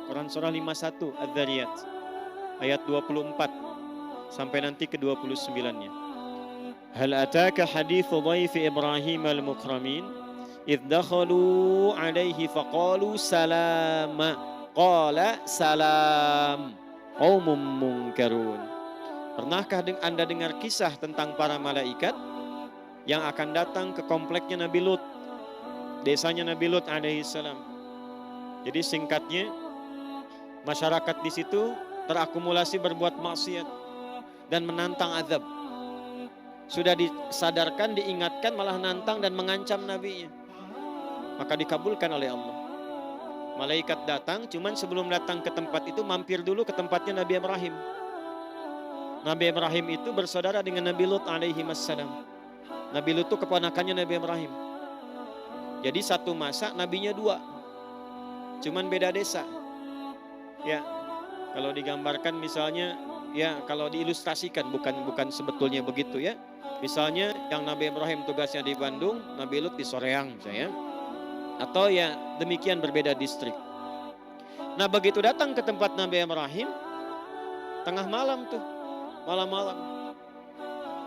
Quran surah 51 Adz-Dzariyat ayat 24 sampai nanti ke 29-nya. Hal ataka hadithu dhaifi Ibrahim al-mukramin idh dakhalu alaihi faqalu salama qala salam qaumum munkarun. Pernahkah Anda dengar kisah tentang para malaikat yang akan datang ke kompleknya Nabi Lut, desanya Nabi Lut alaihi salam. Jadi singkatnya, masyarakat di situ terakumulasi berbuat maksiat dan menantang azab. Sudah disadarkan, diingatkan, malah nantang dan mengancam nabinya. Maka dikabulkan oleh Allah. Malaikat datang, cuman sebelum datang ke tempat itu mampir dulu ke tempatnya Nabi Ibrahim. Nabi Ibrahim itu bersaudara dengan Nabi Lut alaihi wassalam. Nabi Lut itu keponakannya Nabi Ibrahim. Jadi satu masa nabinya dua, cuman beda desa. Ya, kalau digambarkan misalnya, ya kalau diilustrasikan bukan sebetulnya begitu ya. Misalnya yang Nabi Ibrahim tugasnya di Bandung, Nabi Lut di Soreang misalnya. Atau ya demikian berbeda distrik. Nah begitu datang ke tempat Nabi Ibrahim, tengah malam tuh, malam-malam.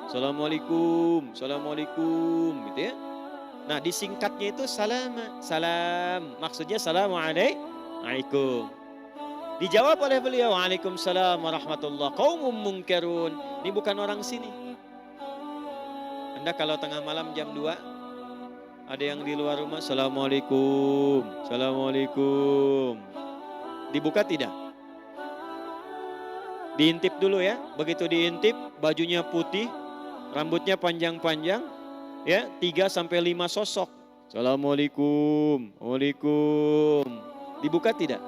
Assalamualaikum, assalamualaikum gitu ya. Nah disingkatnya itu salam, maksudnya assalamualaikum. Dijawab oleh beliau, waalaikumsalam warahmatullah, qaumum munkarun. Ini bukan orang sini. Anda kalau tengah malam jam 2, ada yang di luar rumah, assalamualaikum, assalamualaikum. Dibuka tidak? Diintip dulu ya. Begitu diintip, bajunya putih, rambutnya panjang-panjang, ya 3-5 sosok. Assalamualaikum, waalaikum. Dibuka tidak?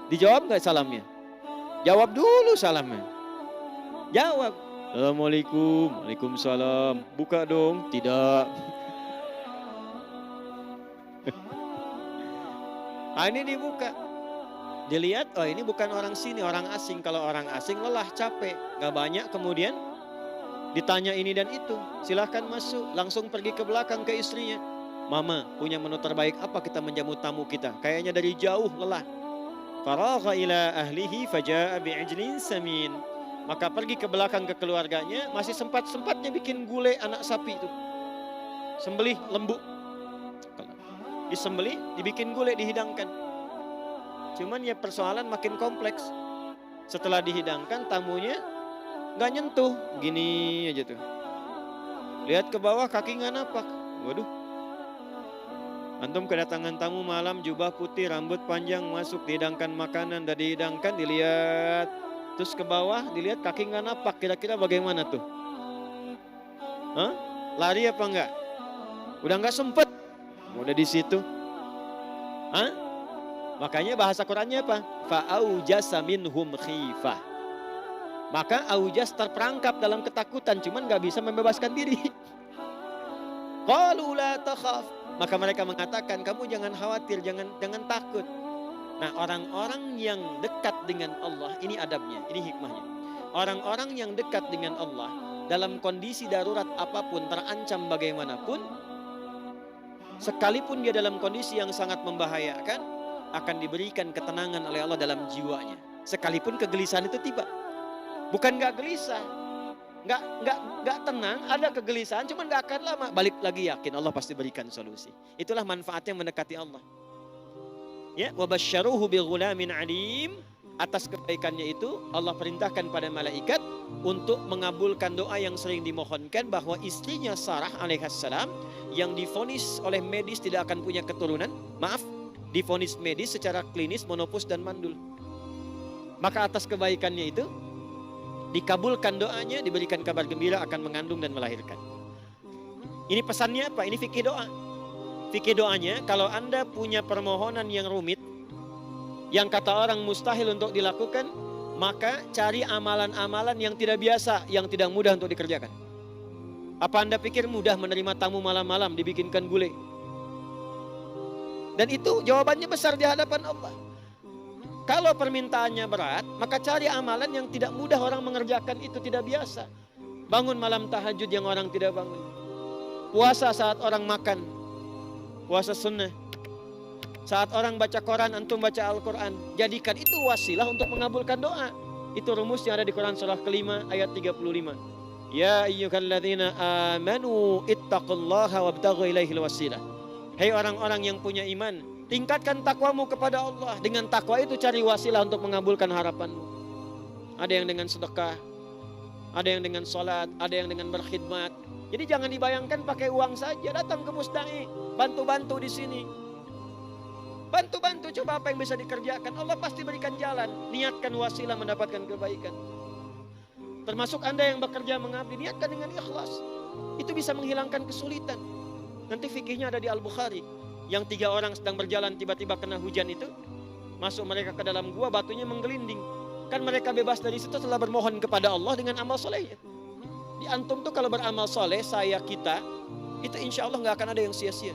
Dijawab nggak salamnya? Jawab dulu salamnya. Jawab. Assalamualaikum, waalaikumsalam. Buka dong, tidak. Ini dibuka. Dilihat, oh ini bukan orang sini, orang asing. Kalau orang asing lelah, capek, gak banyak. Kemudian ditanya ini dan itu. Silahkan masuk, langsung pergi ke belakang ke istrinya. Mama, punya menu terbaik apa kita menjamu tamu kita? Kayaknya dari jauh lelah. Faragha ila ahlihi faja'a bi'ijlin samin. Maka pergi ke belakang ke keluarganya, masih sempat-sempatnya bikin gulai anak sapi itu. Sembelih lembu. Disembelih, dibikin gulai, dihidangkan. Cuman ya persoalan makin kompleks. Setelah dihidangkan, tamunya nggak nyentuh, gini aja tuh. Lihat ke bawah, kaki nggak napak. Waduh. Antum kedatangan tamu malam, jubah putih, rambut panjang, masuk, dihidangkan makanan, dan dihidangkan, dilihat. Terus ke bawah, dilihat kaki nggak napak. Kira-kira bagaimana tuh? Hah? Lari apa enggak? Udah nggak sempet. Udah di situ. Hah? Makanya bahasa Qur'annya apa? Fa'aujasa minhum khifah. Maka aujas terperangkap dalam ketakutan, cuman nggak bisa membebaskan diri. Qalu la takhaf. Maka mereka mengatakan, kamu jangan khawatir, jangan takut. Nah, orang-orang yang dekat dengan Allah, ini adabnya, ini hikmahnya. Orang-orang yang dekat dengan Allah, dalam kondisi darurat apapun, terancam bagaimanapun, sekalipun dia dalam kondisi yang sangat membahayakan, akan diberikan ketenangan oleh Allah dalam jiwanya. Sekalipun kegelisahan itu tiba. Bukan gak gelisah, gak tenang, ada kegelisahan, cuman gak akan lama. Balik lagi yakin, Allah pasti berikan solusi. Itulah manfaatnya mendekati Allah. Ya, wabasyaruhu bighulamin alim. Atas kebaikannya itu Allah perintahkan pada malaikat untuk mengabulkan doa yang sering dimohonkan, bahwa istrinya Sarah alaihissalam yang divonis oleh medis tidak akan punya keturunan, divonis medis secara klinis monopus dan mandul. Maka atas kebaikannya itu dikabulkan doanya, diberikan kabar gembira akan mengandung dan melahirkan. Ini pesannya apa? Ini fikih doa. Fikih doanya, kalau Anda punya permohonan yang rumit, yang kata orang mustahil untuk dilakukan, maka cari amalan-amalan yang tidak biasa, yang tidak mudah untuk dikerjakan. Apa Anda pikir mudah menerima tamu malam-malam dibikinkan gulai? Dan itu jawabannya besar di hadapan Allah. Kalau permintaannya berat, maka cari amalan yang tidak mudah orang mengerjakan, itu tidak biasa. Bangun malam tahajud yang orang tidak bangun. Puasa saat orang makan. Puasa sunnah. Saat orang baca Quran, antum baca Al-Quran, jadikan itu wasilah untuk mengabulkan doa. Itu rumus yang ada di Quran surah kelima ayat 35. Ya ayyuhalladzina amanu ittaqullaha wabtaghu ilaihil wasilah. Hei orang-orang yang punya iman, tingkatkan takwamu kepada Allah. Dengan takwa itu cari wasilah untuk mengabulkan harapanmu. Ada yang dengan sedekah, ada yang dengan sholat, ada yang dengan berkhidmat. Jadi jangan dibayangkan pakai uang saja. Datang ke Musdai, bantu-bantu di sini. Bantu-bantu, coba apa yang bisa dikerjakan. Allah pasti berikan jalan. Niatkan wasilah mendapatkan kebaikan. Termasuk Anda yang bekerja mengabdi, niatkan dengan ikhlas. Itu bisa menghilangkan kesulitan. Nanti fikihnya ada di Al-Bukhari. Yang 3 orang sedang berjalan tiba-tiba kena hujan itu. Masuk mereka ke dalam gua, batunya menggelinding. Kan mereka bebas dari situ setelah bermohon kepada Allah dengan amal solehnya. Di antum tuh kalau beramal soleh, kita, itu insya Allah gak akan ada yang sia-sia.